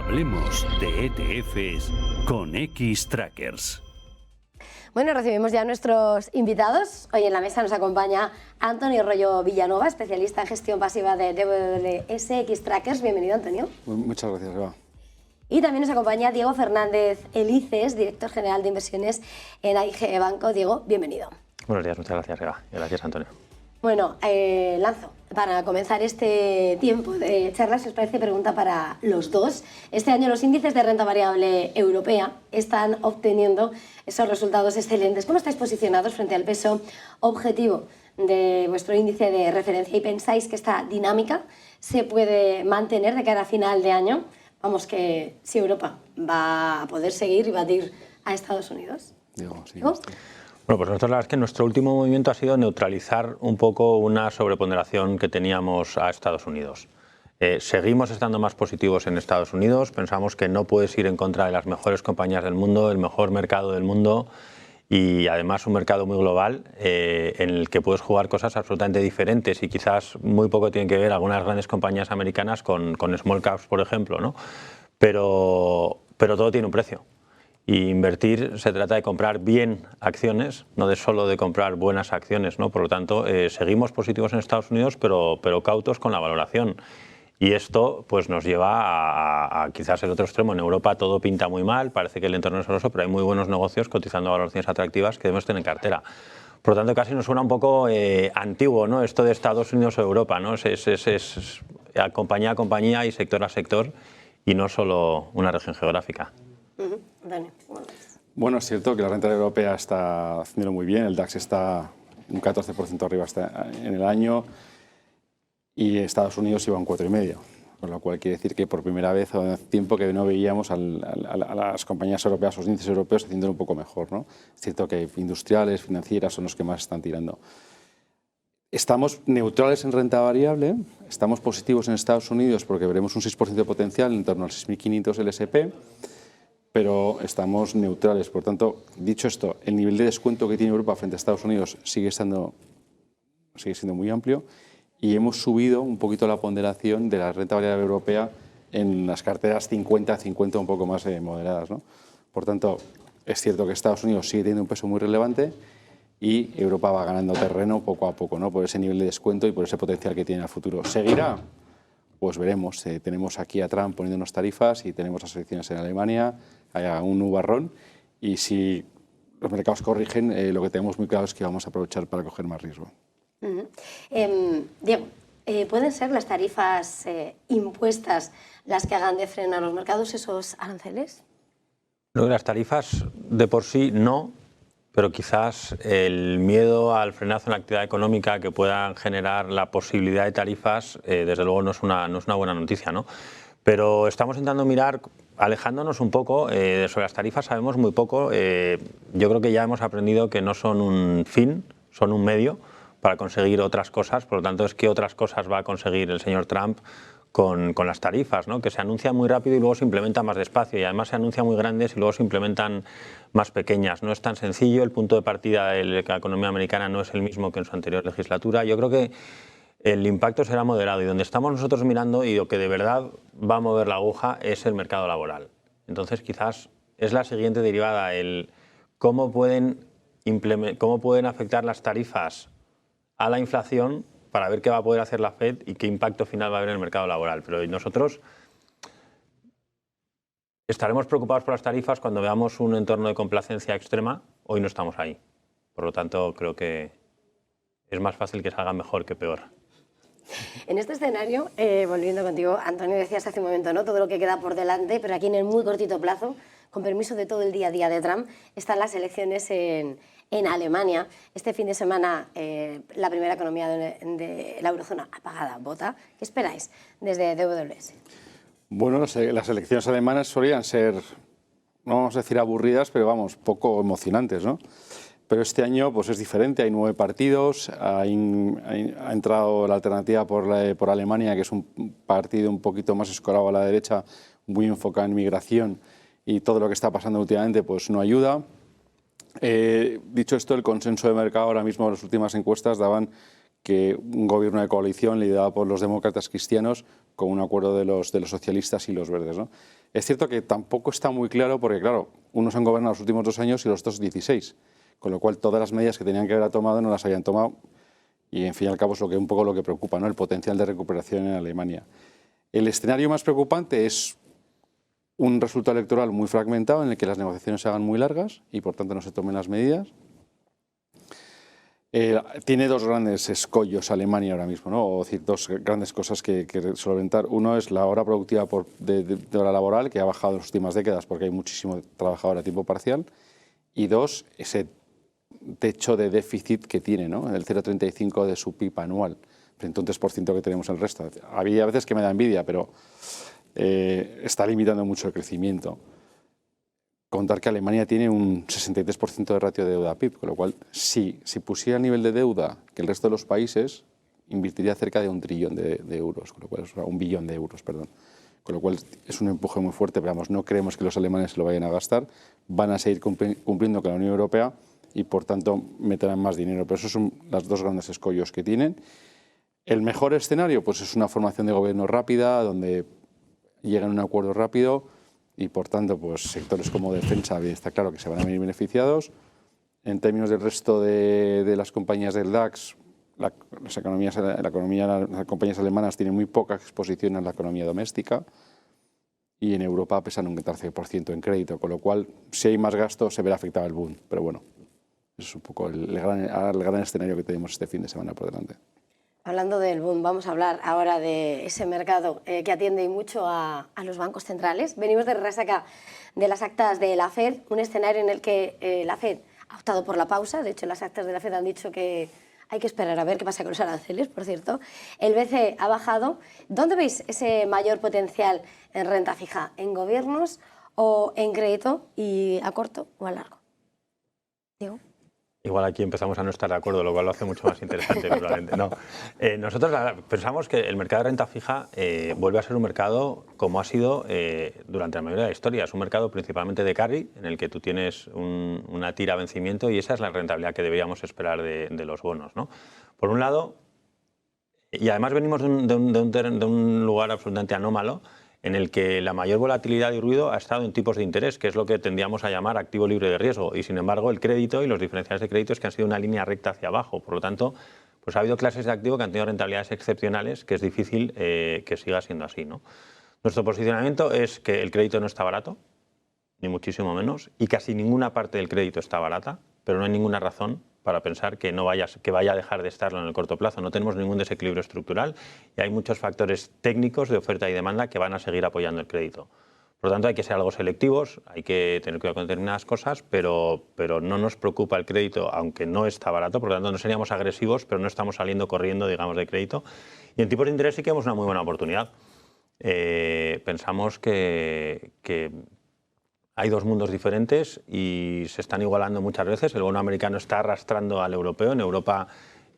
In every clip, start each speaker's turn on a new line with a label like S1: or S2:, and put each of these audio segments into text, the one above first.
S1: Hablemos de ETFs con Xtrackers.
S2: Bueno, recibimos ya a nuestros invitados. Hoy en la mesa nos acompaña Antonio Rollo Villanova, especialista en gestión pasiva de DWS Xtrackers. Bienvenido, Antonio.
S3: Muchas gracias, Eva.
S2: Y también nos acompaña Diego Fernández Elices, director general de inversiones en AIG Banco. Diego, bienvenido.
S4: Buenos días, muchas gracias, Eva. Y gracias, Antonio.
S2: Bueno, lanzo para comenzar este tiempo de charlas, si os parece, pregunta para los dos. Este año los índices de renta variable europea están obteniendo esos resultados excelentes. ¿Cómo estáis posicionados frente al peso objetivo de vuestro índice de referencia y pensáis que esta dinámica se puede mantener de cara a final de año? Vamos, que si Europa va a poder seguir y batir a Estados Unidos.
S3: Diego, sí.
S2: ¿Diego?
S4: Bueno, pues nosotros la verdad es que nuestro último movimiento ha sido neutralizar un poco una sobreponderación que teníamos a Estados Unidos. Seguimos estando más positivos en Estados Unidos, pensamos que no puedes ir en contra de las mejores compañías del mundo, el mejor mercado del mundo y además un mercado muy global en el que puedes jugar cosas absolutamente diferentes y quizás muy poco tienen que ver algunas grandes compañías americanas con small caps, por ejemplo, ¿no? Pero todo tiene un precio. Y invertir se trata de comprar bien acciones, no de solo de comprar buenas acciones, ¿no? Por lo tanto, seguimos positivos en Estados Unidos, pero cautos con la valoración. Y esto pues, nos lleva a quizás el otro extremo. En Europa todo pinta muy mal, parece que el entorno es horroroso, pero hay muy buenos negocios cotizando a valoraciones atractivas que debemos tener en cartera. Por lo tanto, casi nos suena un poco antiguo, ¿no? Esto de Estados Unidos o Europa, ¿no? Es compañía a compañía y sector a sector y no solo una región geográfica.
S2: Dani.
S3: Bueno, es cierto que la renta europea está haciéndolo muy bien, el DAX está un 14% arriba en el año y Estados Unidos iba un 4,5%, con lo cual quiere decir que por primera vez hace tiempo que no veíamos a las compañías europeas, los índices europeos haciéndolo un poco mejor, ¿no? Es cierto que industriales, financieras son los que más están tirando. Estamos neutrales en renta variable, estamos positivos en Estados Unidos porque veremos un 6% de potencial en torno al 6.500 el S&P, pero estamos neutrales. Por tanto, dicho esto, el nivel de descuento que tiene Europa frente a Estados Unidos sigue siendo muy amplio y hemos subido un poquito la ponderación de la renta variable europea en las carteras 50-50 un poco más moderadas, ¿no? Por tanto, es cierto que Estados Unidos sigue teniendo un peso muy relevante y Europa va ganando terreno poco a poco, ¿no? Por ese nivel de descuento y por ese potencial que tiene a futuro. ¿Seguirá? Pues veremos. Tenemos aquí a Trump poniéndonos tarifas y tenemos las elecciones en Alemania, hay un nubarrón y si los mercados corrigen, lo que tenemos muy claro es que vamos a aprovechar para coger más riesgo.
S2: Diego, ¿pueden ser las tarifas impuestas las que hagan de freno a los mercados esos aranceles?
S4: No, las tarifas de por sí no, pero quizás el miedo al frenazo en la actividad económica que puedan generar la posibilidad de tarifas, desde luego no es una buena noticia, ¿no? Pero estamos intentando mirar, alejándonos un poco, sobre las tarifas sabemos muy poco. Yo creo que ya hemos aprendido que no son un fin, son un medio para conseguir otras cosas. Por lo tanto, es que otras cosas va a conseguir el señor Trump con las tarifas, ¿no? Que se anuncian muy rápido y luego se implementan más despacio. Y además se anuncian muy grandes y luego se implementan más pequeñas. No es tan sencillo, el punto de partida de la economía americana no es el mismo que en su anterior legislatura. Yo creo que el impacto será moderado y donde estamos nosotros mirando y lo que de verdad va a mover la aguja es el mercado laboral. Entonces quizás es la siguiente derivada, el cómo pueden afectar las tarifas a la inflación para ver qué va a poder hacer la Fed y qué impacto final va a haber en el mercado laboral. Pero nosotros estaremos preocupados por las tarifas cuando veamos un entorno de complacencia extrema. Hoy no estamos ahí. Por lo tanto, creo que es más fácil que salga mejor que peor.
S2: En este escenario, volviendo contigo, Antonio, decías hace un momento, ¿no? Todo lo que queda por delante, pero aquí en el muy cortito plazo, con permiso de todo el día a día de Trump, están las elecciones en Alemania. Este fin de semana, la primera economía de la eurozona apagada vota. ¿Qué esperáis desde DWS?
S3: Bueno, las elecciones alemanas solían ser, no vamos a decir aburridas, pero vamos, poco emocionantes, ¿no? Pero este año pues es diferente, hay 9 partidos, ha entrado la alternativa por Alemania, que es un partido un poquito más escorado a la derecha, muy enfocado en migración y todo lo que está pasando últimamente pues no ayuda. Dicho esto, el consenso de mercado ahora mismo, las últimas encuestas daban que un gobierno de coalición liderado por los demócratas cristianos con un acuerdo de los socialistas y los verdes, ¿no? Es cierto que tampoco está muy claro porque, claro, unos han gobernado los últimos 2 años y los otros 16, con lo cual todas las medidas que tenían que haber tomado no las habían tomado y, en fin y al cabo, es un poco lo que preocupa, ¿no? El potencial de recuperación en Alemania. El escenario más preocupante es un resultado electoral muy fragmentado en el que las negociaciones se hagan muy largas y, por tanto, no se tomen las medidas. Tiene 2 grandes escollos Alemania ahora mismo, ¿no? O decir, 2 grandes cosas que solventar. Uno es la hora productiva de hora laboral, que ha bajado en las últimas décadas porque hay muchísimo trabajador a tiempo parcial. Y 2, ese techo de déficit que tiene, ¿no? El 0,35 de su PIB anual, frente a un 3% que tenemos el resto. Había veces que me da envidia, pero está limitando mucho el crecimiento. Contar que Alemania tiene un 63% de ratio de deuda a PIB, con lo cual, si pusiera el nivel de deuda que el resto de los países, invertiría cerca de 1 trillón de euros, con lo cual, 1 billón de euros, perdón. Con lo cual es un empuje muy fuerte, pero vamos, no creemos que los alemanes se lo vayan a gastar, van a seguir cumpliendo con la Unión Europea y, por tanto, meterán más dinero. Pero esos son los 2 grandes escollos que tienen. El mejor escenario, pues, es una formación de gobierno rápida, donde llegan a un acuerdo rápido, y, por tanto, pues sectores como defensa está claro que se van a venir beneficiados. En términos del resto de las compañías del DAX, las compañías alemanas tienen muy poca exposición a la economía doméstica y en Europa pesan un 14% en crédito, con lo cual, si hay más gasto, se verá afectado el boom. Pero bueno, eso es un poco el gran escenario que tenemos este fin de semana por delante.
S2: Hablando del boom, vamos a hablar ahora de ese mercado que atiende y mucho a los bancos centrales. Venimos de resaca de las actas de la FED, un escenario en el que la FED ha optado por la pausa. De hecho, las actas de la FED han dicho que hay que esperar a ver qué pasa con los aranceles, por cierto. El BCE ha bajado. ¿Dónde veis ese mayor potencial en renta fija? ¿En gobiernos o en crédito, y a corto o a largo? Diego.
S4: Igual aquí empezamos a no estar de acuerdo, lo cual lo hace mucho más interesante. Probablemente. No. Nosotros pensamos que el mercado de renta fija vuelve a ser un mercado como ha sido durante la mayoría de la historia. Es un mercado principalmente de carry, en el que tú tienes una tira a vencimiento y esa es la rentabilidad que deberíamos esperar de los bonos, ¿no? Por un lado, y además venimos de un lugar absolutamente anómalo, en el que la mayor volatilidad y ruido ha estado en tipos de interés, que es lo que tendríamos a llamar activo libre de riesgo. Y, sin embargo, el crédito y los diferenciales de crédito es que han sido una línea recta hacia abajo. Por lo tanto, pues ha habido clases de activo que han tenido rentabilidades excepcionales, que es difícil que siga siendo así, ¿no? Nuestro posicionamiento es que el crédito no está barato, ni muchísimo menos, y casi ninguna parte del crédito está barata, pero no hay ninguna razón para pensar que vaya a dejar de estarlo en el corto plazo. No tenemos ningún desequilibrio estructural y hay muchos factores técnicos de oferta y demanda que van a seguir apoyando el crédito. Por lo tanto, hay que ser algo selectivos, hay que tener cuidado con determinadas cosas, pero no nos preocupa el crédito, aunque no está barato. Por lo tanto, no seríamos agresivos, pero no estamos saliendo corriendo, digamos, de crédito. Y en tipos de interés sí que vemos una muy buena oportunidad. Pensamos que hay 2 mundos diferentes y se están igualando muchas veces. El bono americano está arrastrando al europeo. En Europa,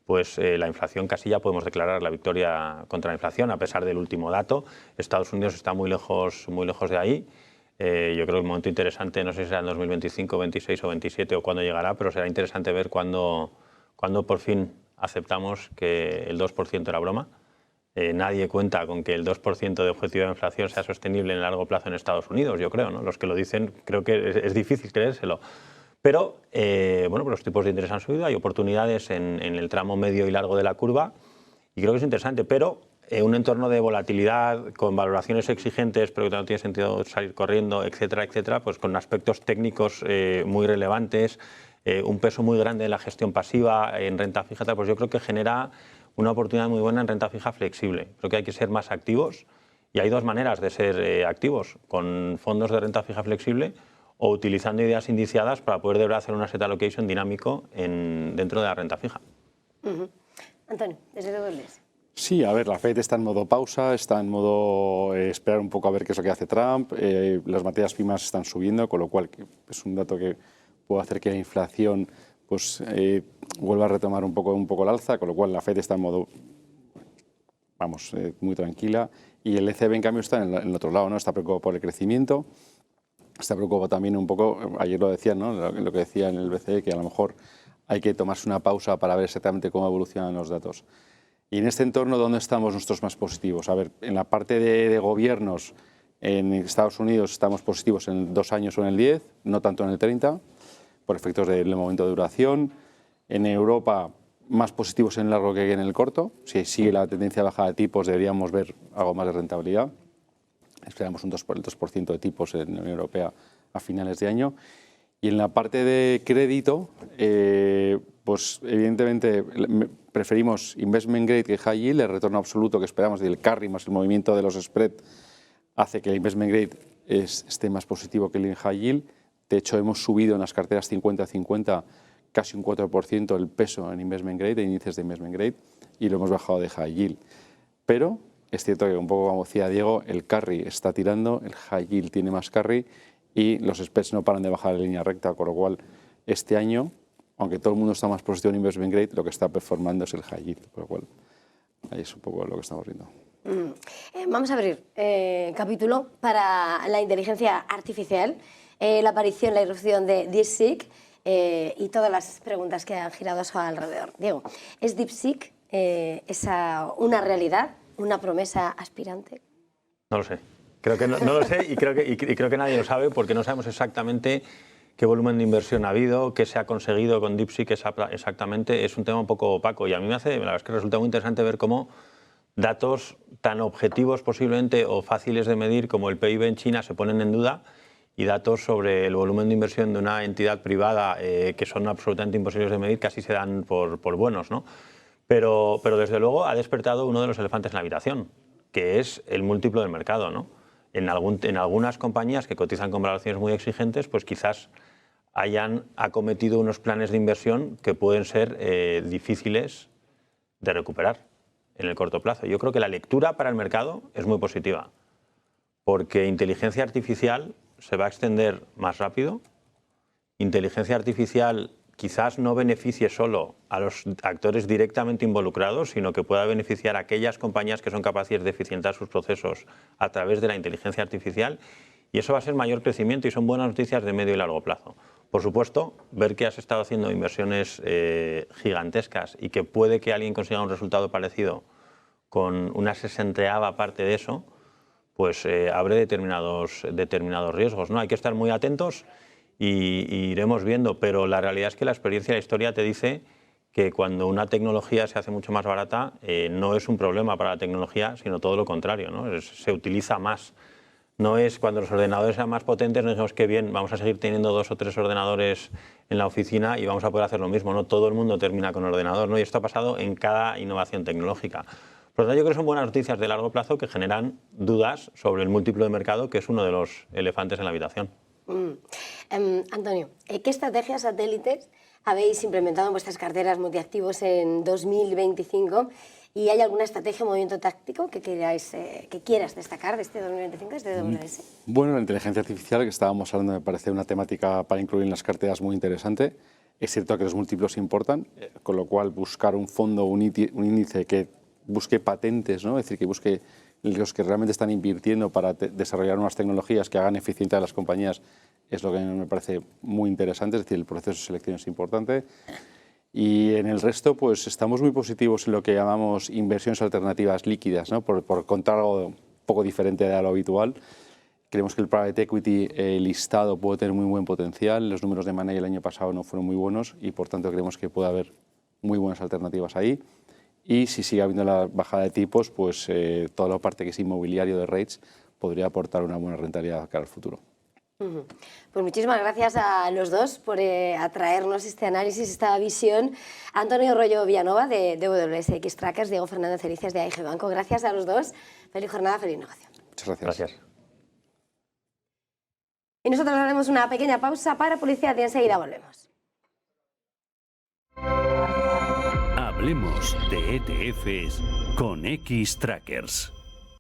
S4: pues la inflación casi ya podemos declarar la victoria contra la inflación, a pesar del último dato. Estados Unidos está muy lejos de ahí. Yo creo que un momento interesante, no sé si será en 2025, 26 o 27 o cuándo llegará, pero será interesante ver cuándo por fin aceptamos que el 2% era broma. Nadie cuenta con que el 2% de objetivo de inflación sea sostenible en el largo plazo en Estados Unidos, yo creo, ¿no? Los que lo dicen, creo que es difícil creérselo. Pero bueno, pues los tipos de interés han subido, hay oportunidades en el tramo medio y largo de la curva y creo que es interesante, pero un entorno de volatilidad con valoraciones exigentes, pero que no tiene sentido salir corriendo, etcétera, etcétera, pues con aspectos técnicos muy relevantes, un peso muy grande en la gestión pasiva, en renta fija, pues yo creo que genera una oportunidad muy buena en renta fija flexible. Creo que hay que ser más activos y hay 2 maneras de ser activos, con fondos de renta fija flexible o utilizando ideas indiciadas para poder de verdad hacer un asset allocation dinámico dentro de la renta fija.
S2: Antonio, desde Dobles.
S3: Sí, a ver, la FED está en modo pausa, está en modo esperar un poco a ver qué es lo que hace Trump. Las materias primas están subiendo, con lo cual es un dato que puede hacer que la inflación pues vuelva a retomar un poco el alza, con lo cual la FED está en modo, vamos, muy tranquila, y el ECB en cambio está en el otro lado, ¿no? Está preocupado por el crecimiento, está preocupado también un poco, ayer lo decían, ¿no? Lo que decía en el BCE, que a lo mejor hay que tomarse una pausa para ver exactamente cómo evolucionan los datos. Y en este entorno, ¿dónde estamos nosotros más positivos? A ver, en la parte de gobiernos, en Estados Unidos estamos positivos en 2 años o en el 10, no tanto en el 30, por efectos del momento de duración. En Europa, más positivos en el largo que en el corto. Si sigue la tendencia a bajada de tipos, deberíamos ver algo más de rentabilidad. Esperamos el 2% de tipos en la Unión Europea a finales de año. Y en la parte de crédito, pues evidentemente preferimos investment grade que high yield. El retorno absoluto que esperamos del carry más el movimiento de los spread hace que el investment grade esté más positivo que el high yield. De hecho, hemos subido en las carteras 50-50 casi un 4% el peso en investment grade, de índices de investment grade, y lo hemos bajado de high yield. Pero es cierto que, un poco como decía Diego, el carry está tirando, el high yield tiene más carry y los spreads no paran de bajar en línea recta, con lo cual este año, aunque todo el mundo está más positivo en investment grade, lo que está performando es el high yield, con lo cual ahí es un poco lo que estamos viendo.
S2: Vamos a abrir capítulo para la inteligencia artificial, la aparición, la irrupción de DeepSeek y todas las preguntas que han girado a su alrededor. Diego, ¿es DeepSeek una realidad, una promesa aspirante?
S4: No lo sé. Creo que no lo sé y creo que nadie lo sabe porque no sabemos exactamente qué volumen de inversión ha habido, qué se ha conseguido con DeepSeek exactamente. Es un tema un poco opaco y a mí la verdad es que resulta muy interesante ver cómo datos tan objetivos posiblemente o fáciles de medir como el PIB en China se ponen en duda y datos sobre el volumen de inversión de una entidad privada que son absolutamente imposibles de medir casi se dan por buenos, ¿no? Pero desde luego ha despertado uno de los elefantes en la habitación, que es el múltiplo del mercado, ¿no? En algunas compañías que cotizan con valoraciones muy exigentes, pues quizás hayan acometido unos planes de inversión que pueden ser difíciles de recuperar en el corto plazo. Yo creo que la lectura para el mercado es muy positiva, porque inteligencia artificial se va a extender más rápido. Inteligencia artificial quizás no beneficie solo a los actores directamente involucrados, sino que pueda beneficiar a aquellas compañías que son capaces de eficientar sus procesos a través de la inteligencia artificial, y eso va a ser mayor crecimiento y son buenas noticias de medio y largo plazo. Por supuesto, ver que has estado haciendo inversiones gigantescas y que puede que alguien consiga un resultado parecido con una 60ª parte de eso, pues abre determinados riesgos, ¿no? Hay que estar muy atentos y iremos viendo, pero la realidad es que la experiencia y la historia te dice que cuando una tecnología se hace mucho más barata, no es un problema para la tecnología, sino todo lo contrario, ¿no? Se utiliza más. No es cuando los ordenadores sean más potentes, nos decimos que bien, vamos a seguir teniendo 2 o 3 ordenadores en la oficina y vamos a poder hacer lo mismo, ¿no? Todo el mundo termina con ordenador, ¿no? Y esto ha pasado en cada innovación tecnológica. Por lo tanto, yo creo que son buenas noticias de largo plazo que generan dudas sobre el múltiplo de mercado, que es uno de los elefantes en la habitación.
S2: Antonio, ¿qué estrategias satélites habéis implementado en vuestras carteras multiactivos en 2025? ¿Y hay alguna estrategia o movimiento táctico que quieras destacar de este 2025, de este DWS?
S3: Bueno, la inteligencia artificial que estábamos hablando me parece una temática para incluir en las carteras muy interesante. Es cierto que los múltiplos importan, con lo cual buscar un fondo, un índice que busque patentes, ¿no? Es decir, que busque los que realmente están invirtiendo para desarrollar nuevas tecnologías que hagan eficiente a las compañías, es lo que me parece muy interesante. Es decir, el proceso de selección es importante. Y en el resto, pues estamos muy positivos en lo que llamamos inversiones alternativas líquidas, ¿no? Por contar algo un poco diferente de lo habitual. Creemos que el private equity listado puede tener muy buen potencial. Los números de Money el año pasado no fueron muy buenos y, por tanto, creemos que puede haber muy buenas alternativas ahí. Y si sigue habiendo la bajada de tipos, pues toda la parte que es inmobiliario de rates podría aportar una buena rentabilidad cara al futuro.
S2: Pues muchísimas gracias a los dos por atraernos este análisis, esta visión. Antonio Royo Villanova de DWS Trackers, Diego Fernández Cericias de AIG Banco. Gracias a los dos. Feliz jornada, feliz negocio.
S3: Muchas gracias.
S2: Y nosotros haremos una pequeña pausa para publicidad y enseguida volvemos.
S1: Hablemos de ETFs con X Trackers.